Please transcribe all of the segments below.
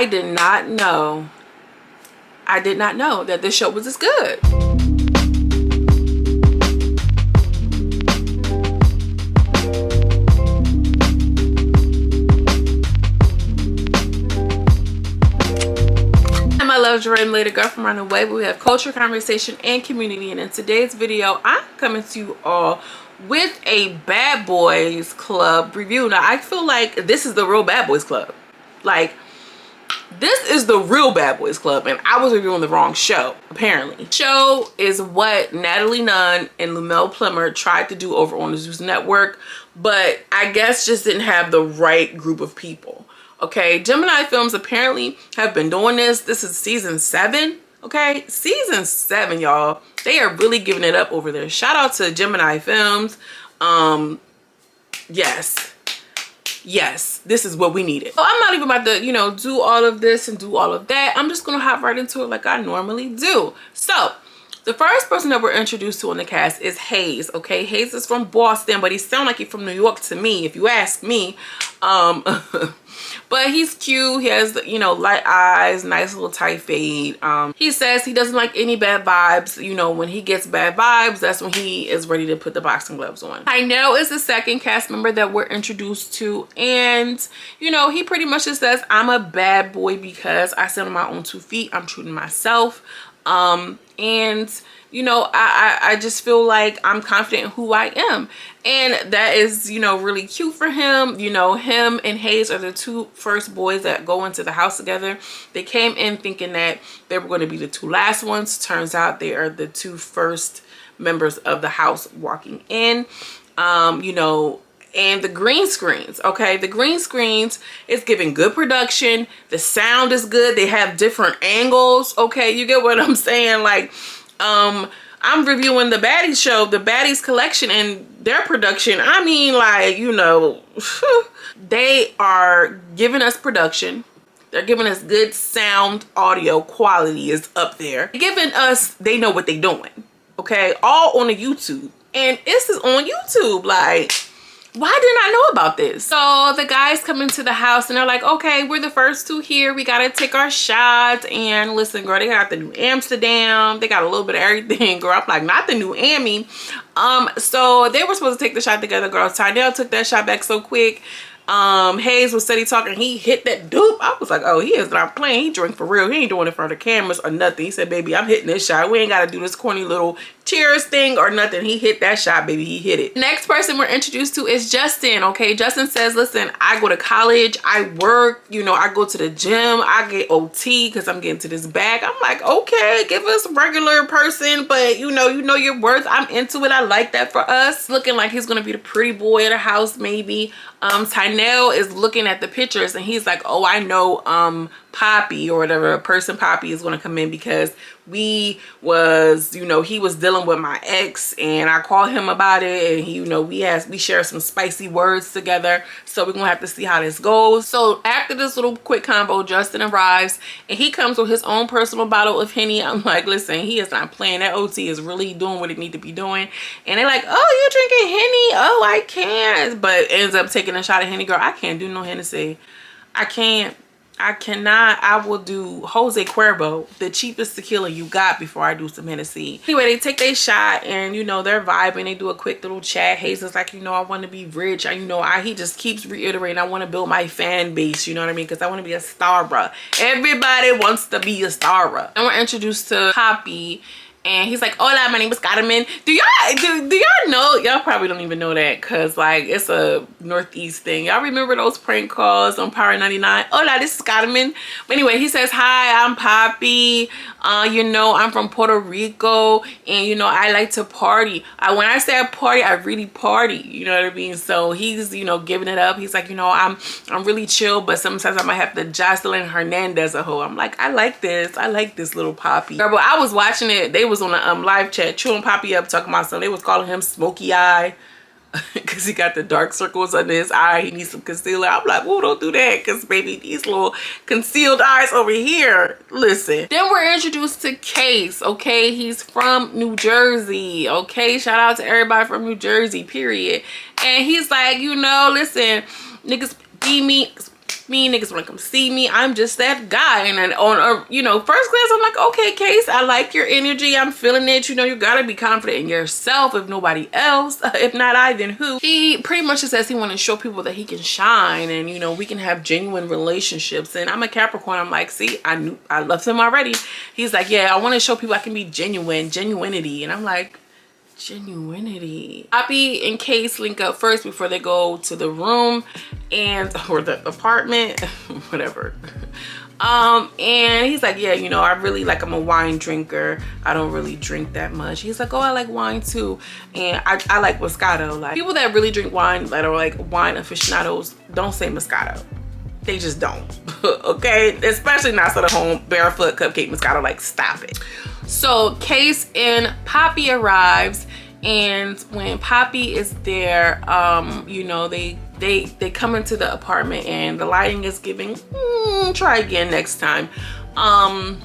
I did not know that this show was this good. My love, Jordan, later girl from Running Away, where we have culture, conversation, and community. And in today's video, I'm coming to you all with a Bad Boys Club review. Now, I feel like this is the real Bad Boys Club. Like, this is the real Bad Boys Club, and I was reviewing the wrong show, apparently. Show is what Natalie Nunn and Lumel Plummer tried to do over on the Zeus network, but I guess just didn't have the right group of people. Okay, geminifilmz apparently have been doing this. This is season 7. Okay, season 7, y'all. They are really giving it up over there. Shout out to geminifilmz. Yes, this is what we needed. So I'm not even about to, do all of this and do all of that. I'm just gonna hop right into it like I normally do. So the first person that we're introduced to on the cast is Hayes. Okay, Hayes is from Boston, but he sounds like he's from New York to me, if you ask me. But he's cute. He has, light eyes, nice little tight fade. He says he doesn't like any bad vibes. When he gets bad vibes, that's when he is ready to put the boxing gloves on. Tynell is the second cast member that we're introduced to. And, he pretty much just says, I'm a bad boy because I stand on my own 2 feet. I'm true to myself. I just feel like I'm confident in who I am. And that is, really cute for him. Him and Hayes are the 2 first boys that go into the house together. They came in thinking that they were going to be the 2 last ones. Turns out they are the 2 first members of the house walking in. And the green screens, okay, the green screens is giving good production. The sound is good. They have different angles, okay, you get what I'm saying? Like, I'm reviewing the Baddies show, the Baddies collection, and their production. I mean, like, they are giving us production. They're giving us good sound, audio quality is up there. They're giving us, they know what they're doing, okay, all on the YouTube. And this is on YouTube, like, why didn't I know about this? So the guys come into the house and they're like, okay, we're the first 2 here. We got to take our shots. And listen, girl, they got the new Amsterdam. They got a little bit of everything, girl. I'm like, not the new Ammy. So they were supposed to take the shot together, girl. Tynell took that shot back so quick. Hayes was steady talking. He hit that dope. I was like, oh, he is not playing. He drink for real. He ain't doing it for the cameras or nothing. He said, baby, I'm hitting this shot. We ain't got to do this corny little cheers thing or nothing. He hit that shot, baby. He hit it. Next person we're introduced to is Justin. Okay, Justin says, listen, I go to college. I work. I go to the gym. I get OT because I'm getting to this bag. I'm like, okay, give us a regular person, but you know your worth. I'm into it. I like that for us. Looking like he's gonna be the pretty boy of the house, maybe. Tynell is looking at the pictures and he's like, oh, I know Poppy or whatever person Poppy is going to come in because he was dealing with my ex and I called him about it and we share some spicy words together, so we're gonna have to see how this goes. So after this little quick combo, Justin arrives and he comes with his own personal bottle of Henny. I'm like, listen, he is not playing. That OT is really doing what it need to be doing. And they're like, oh, you drinking Henny? Oh, I can't. But ends up taking a shot of Henny. Girl, I can't do no Hennessy. I cannot. I will do Jose Cuervo, the cheapest tequila you got, before I do some Hennessy. Anyway, they take their shot and they're vibing. They do a quick little chat. Hayes is like, I want to be rich. He just keeps reiterating, I want to build my fan base, you know what I mean? Because I want to be a star, bruh. Everybody wants to be a star, bruh. And we're introduced to Poppy. And he's like, hola, my name is Carmen. Do y'all know? Y'all probably don't even know that because, like, it's a Northeast thing. Y'all remember those prank calls on Power 99? Hola, this is Carmen. But anyway, he says, hi, I'm Poppy. I'm from Puerto Rico. And, I like to party. When I say I party, I really party. You know what I mean? So he's, giving it up. He's like, I'm really chill, but sometimes I might have to Jocelyn Hernandez a hoe. I'm like, I like this. I like this little Poppy. Girl, but I was watching it. They was on a live chat chewing Poppy up, talking about something. They was calling him Smokey Eye because he got the dark circles under his eye. He needs some concealer. I'm like, oh, don't do that, because baby, these little concealed eyes over here. Listen. Then we're introduced to Case. Okay, he's from New Jersey. Okay, shout out to everybody from New Jersey, period. And he's like, listen, niggas be me. me. Niggas wanna come see me. I'm just that guy. And then on a, you know, first glance, I'm like, okay, Case, I like your energy. I'm feeling it. You know, you gotta be confident in yourself, if nobody else. If not I, then who? He pretty much just says he wanna show people that he can shine and, you know, we can have genuine relationships. And I'm a Capricorn. I'm like, see, I loved him already. He's like, yeah, I wanna show people I can be genuinity. And I'm like, genuinity. Poppy and Case link up first before they go to the room or the apartment, whatever. And he's like, yeah, you know, I really like, I'm a wine drinker. I don't really drink that much. He's like, oh, I like wine too. And I like Moscato. Like, people that really drink wine, that are like wine aficionados, don't say Moscato. They just don't. Okay, especially not at home barefoot cupcake Moscato. Like, stop it. So Case and Poppy arrives, and when Poppy is there, you know, they come into the apartment and the lighting is giving try again next time. And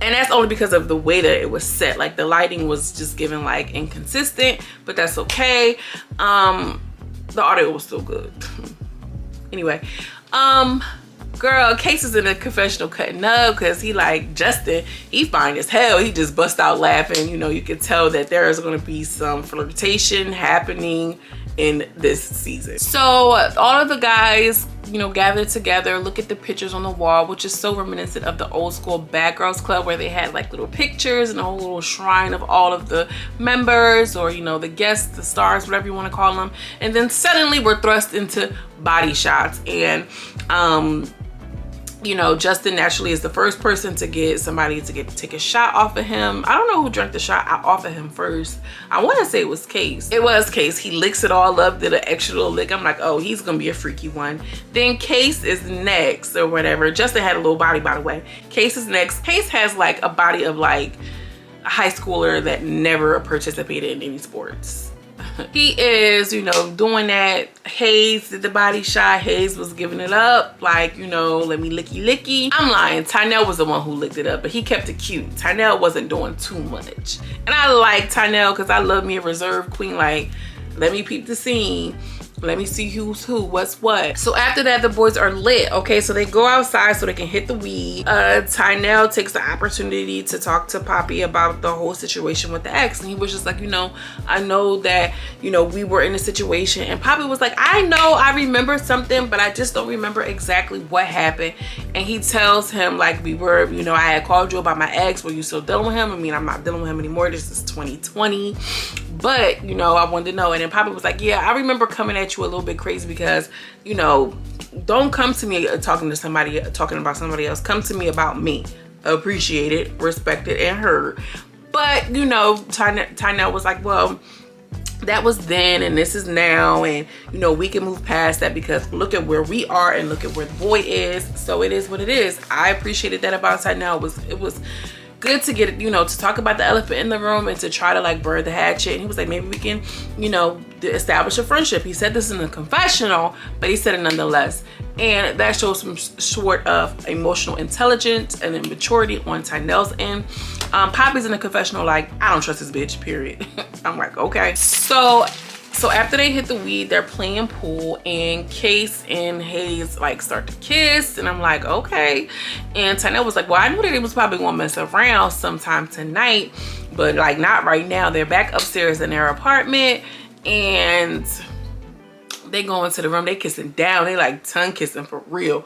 that's only because of the way that it was set. Like, the lighting was just giving like inconsistent, but that's okay. The audio was still good. Anyway, girl, Case is in a confessional cutting up because he like, Justin, he fine as hell. He just bust out laughing. You know, you can tell that there is going to be some flirtation happening in this season. So all of the guys, you know, gather together, look at the pictures on the wall, which is so reminiscent of the old school Bad Girls Club, where they had like little pictures and a whole little shrine of all of the members, or, you know, the guests, the stars, whatever you want to call them. And then suddenly we're thrust into body shots, and you know, Justin naturally is the first person to get somebody to take a shot off of him. I don't know who drank the shot off of him first. I want to say it was Case. It was Case. He licks it all up, did an extra little lick. I'm like, oh, he's gonna be a freaky one. Then Case is next or whatever. Justin had a little body, by the way. Case is next. Case has like a body of like a high schooler that never participated in any sports. He is, you know, doing that. Hayes did the body shot. Hayes was giving it up, like, you know, let me licky. I'm lying. Tynell was the one who licked it up, but he kept it cute. Tynell wasn't doing too much. And I like Tynell because I love me a reserved queen. Like, let me peep the scene. Let me see who's who, what's what. So after that, the boys are lit. Okay, so they go outside so they can hit the weed. Tynell takes the opportunity to talk to Poppy about the whole situation with the ex. And he was just like, you know, I know that, you know, we were in a situation. And Poppy was like, I know, I remember something, but I just don't remember exactly what happened. And he tells him, like, we were, you know, I had called you about my ex. Were you still dealing with him? I mean, I'm not dealing with him anymore. This is 2020. But, you know, I wanted to know. And then Poppy was like, yeah, I remember coming at you a little bit crazy because, you know, don't come to me talking about somebody else. Come to me about me. Appreciate it, respect it, and heard. But, you know, Tynell was like, well, that was then and this is now, and, you know, we can move past that because look at where we are and look at where the boy is. So it is what it is. I appreciated that about Tynell. It was good to get, you know, to talk about the elephant in the room and to try to like burn the hatchet. And he was like, maybe we can, you know, establish a friendship. He said this in the confessional, but he said it nonetheless. And that shows some sort of emotional intelligence and maturity on Tynell's end. Poppy's in the confessional like, I don't trust this bitch, period. I'm like, okay. So after they hit the weed, they're playing pool, and Case and Hayes like start to kiss, and I'm like, okay. And Tynell was like, well, I knew that they was probably gonna mess around sometime tonight, but like not right now. They're back upstairs in their apartment, and they go into the room. They kissing down. They like tongue kissing for real.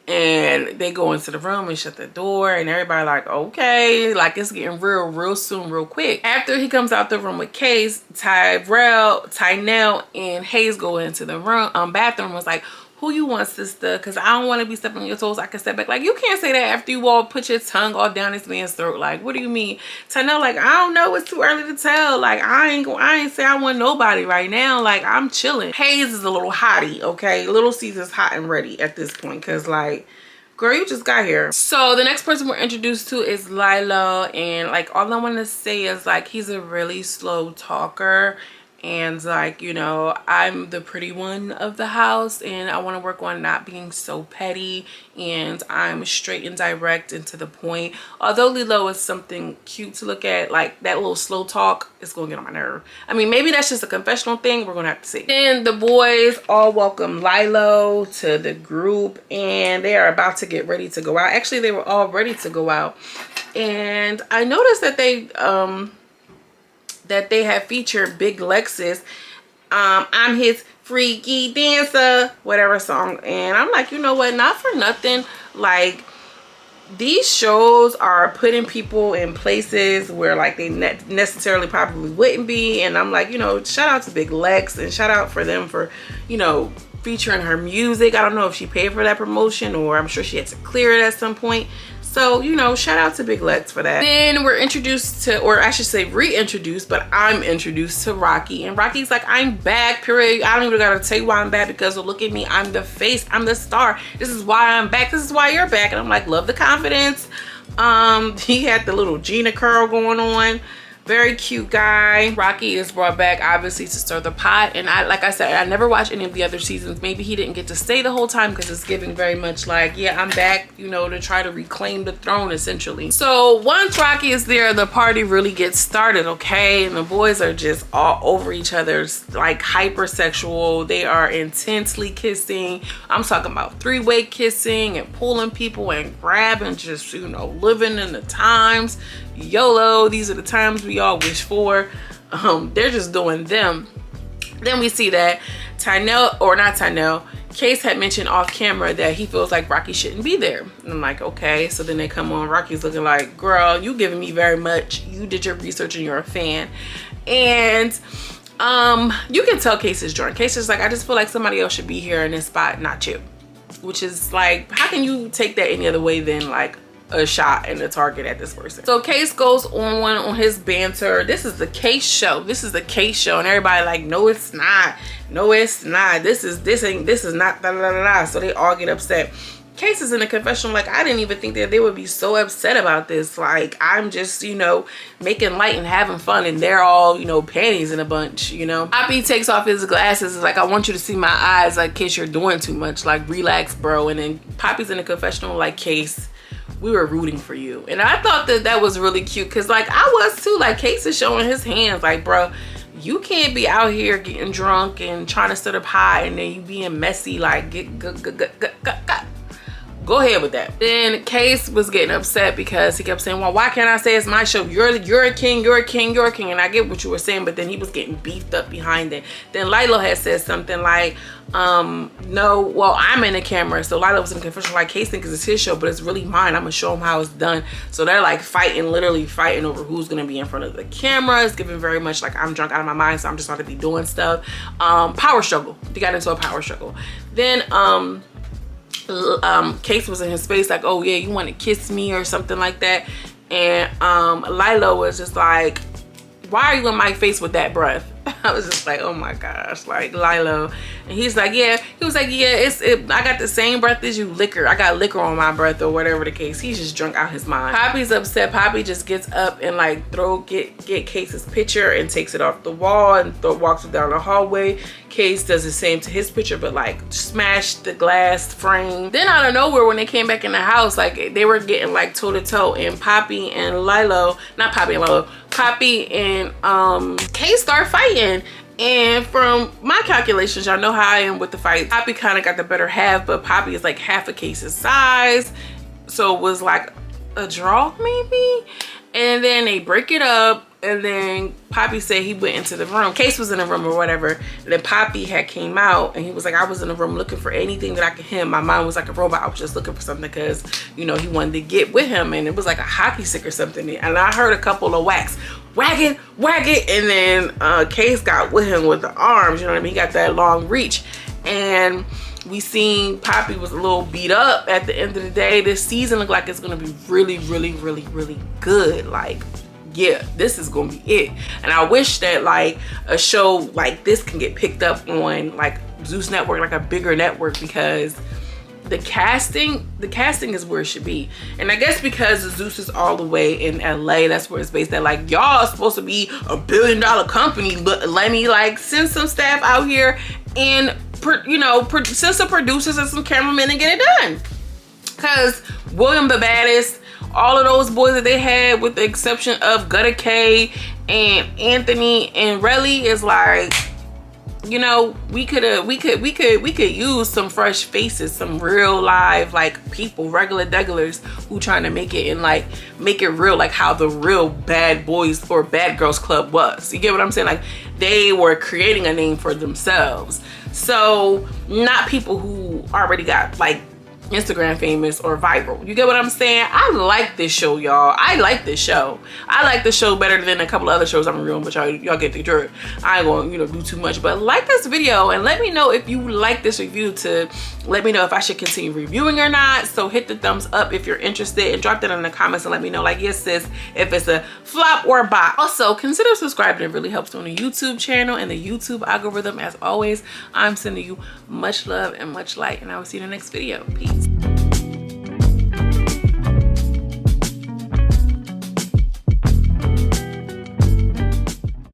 And they go into the room and shut the door, and everybody like, okay, like it's getting real soon, real quick. After he comes out the room with Case, Tynell and Hayes go into the room, bathroom, was like, who you want, sister? Because I don't want to be stepping on your toes. I can step back. Like, you can't say that after you all put your tongue all down this man's throat. Like, what do you mean? Tynell like, I don't know. It's too early to tell. Like, I ain't say I want nobody right now. Like, I'm chilling. Hayes is a little hottie, okay? Little Caesar's hot and ready at this point. Because, like, girl, you just got here. So the next person we're introduced to is Lila. And, like, all I want to say is, like, he's a really slow talker. and like, you know, I'm the pretty one of the house and I want to work on not being so petty, and I'm straight and direct and to the point. Although Lilo is something cute to look at, like that little slow talk is gonna get on my nerve. I mean, maybe that's just a confessional thing, we're gonna have to see. Then the boys all welcome Lilo to the group and they are about to get ready to go out. Actually, they were all ready to go out, and I noticed that they have featured Big Lex's I'm his freaky dancer, whatever song. And I'm like, you know what, not for nothing, like these shows are putting people in places where like they necessarily probably wouldn't be. And I'm like, you know, shout out to Big Lex and shout out for them for, you know, featuring her music. I don't know if she paid for that promotion, or I'm sure she had to clear it at some point. So, you know, shout out to Big Lex for that. Then we're introduced to, or I should say reintroduced, but I'm introduced to Rocky. And Rocky's like, I'm back, period. I don't even gotta tell you why I'm back, because look at me, I'm the face, I'm the star. This is why I'm back, this is why you're back. And I'm like, love the confidence. He had the little Gina curl going on. Very cute guy. Rocky is brought back obviously to stir the pot, and like I said, I never watched any of the other seasons. Maybe he didn't get to stay the whole time because it's giving very much like, yeah, I'm back, you know, to try to reclaim the throne essentially. So once Rocky is there, the party really gets started, okay? And the boys are just all over each other's like hypersexual. They are intensely kissing. I'm talking about three-way kissing and pulling people and grabbing, just, you know, living in the times. YOLO, these are the times we all wish for. They're just doing them. Then we see that Case had mentioned off camera that he feels like Rocky shouldn't be there. And I'm like, okay. So then they come on, Rocky's looking like, girl, you giving me very much, you did your research and you're a fan. And you can tell Case is drunk. Case is like, I just feel like somebody else should be here in this spot, not you. Which is like, how can you take that any other way than like a shot and a target at this person? So Case goes on his banter. This is the Case show. This is the Case show, and everybody like, no, it's not. No, it's not. This is not da da da da. So they all get upset. Case is in a confessional like, I didn't even think that they would be so upset about this. Like, I'm just, you know, making light and having fun, and they're all, you know, panties in a bunch, you know. Poppy takes off his glasses, is like, I want you to see my eyes, like, Case, you're doing too much, like, relax, bro. And then Poppy's in a confessional like, Case, we were rooting for you. And I thought that that was really cute, because like I was too. Like, Case is showing his hands like, bro, you can't be out here getting drunk and trying to sit up high and then you being messy. Like, go ahead with that. Then Case was getting upset because he kept saying, well, why can't I say it's my show? You're a king, you're a king, you're a king. And I get what you were saying, but then he was getting beefed up behind it. Then Lilo had said something like, no, well, I'm in the camera. So Lilo was in the confession like, Case thinks it's his show, but it's really mine. I'm gonna show him how it's done. So they're like fighting, literally fighting over who's gonna be in front of the camera. It's giving very much like, I'm drunk out of my mind, so I'm just about to be doing stuff. Power struggle. They got into a power struggle. Then Case was in his space like, oh yeah, you want to kiss me or something like that. And Lilo was just like, why are you in my face with that breath? I was just like, oh my gosh, like Lilo. And he's like, yeah, he was like, yeah, I got the same breath as you, liquor. I got liquor on my breath, or whatever the case. He's just drunk out his mind. Poppy's upset. Poppy just gets up and like get Case's picture and takes it off the wall and walks it down the hallway. Case does the same to his picture, but like smashed the glass frame. Then out of nowhere, when they came back in the house, like they were getting like toe to toe, and Poppy and Lilo, not Poppy and Lilo, Poppy and Case start fighting. And from my calculations, y'all know how I am with the fight. Poppy kind of got the better half, but Poppy is like half a Case's size. So it was like a draw maybe. And then they break it up. And then Poppy said he went into the room. Case was in the room or whatever. And then Poppy had came out and he was like, I was in the room looking for anything that I could hit. My mind was like a robot. I was just looking for something because, you know, he wanted to get with him. And it was like a hockey stick or something. And I heard a couple of whacks. Whack it. And then Case got with him with the arms. You know what I mean? He got that long reach. And we seen Poppy was a little beat up at the end of the day. This season looked like it's going to be really, really, really, really good. Like, yeah, this is gonna be it. And I wish that like a show like this can get picked up on like Zeus network, like a bigger network, because the casting is where it should be. And I guess because Zeus is all the way in LA, that's where it's based at. Like, y'all are supposed to be $1 billion company. Let me like send some staff out here and send some producers and some cameramen and get it done. Because William the Baddest, all of those boys that they had, with the exception of Gutta K and Anthony and Relly, is like, you know, we could use some fresh faces, some real live like people, regular degulars who trying to make it and like make it real, like how the real Bad Boys or Bad Girls Club was. You get what I'm saying? Like, they were creating a name for themselves. So not people who already got like Instagram famous or viral. You get what I'm saying? I like this show, y'all. I like this show. I like this show better than a couple other shows I'm reviewing, but y'all get the drift. I ain't gonna, do too much, but like this video and let me know if you like this review, to let me know if I should continue reviewing or not. So hit the thumbs up if you're interested, and drop that in the comments and let me know, like, yes sis, if it's a flop or a bot. Also, consider subscribing. It really helps on the YouTube channel and the YouTube algorithm. As always, I'm sending you much love and much light, and I will see you in the next video. Peace.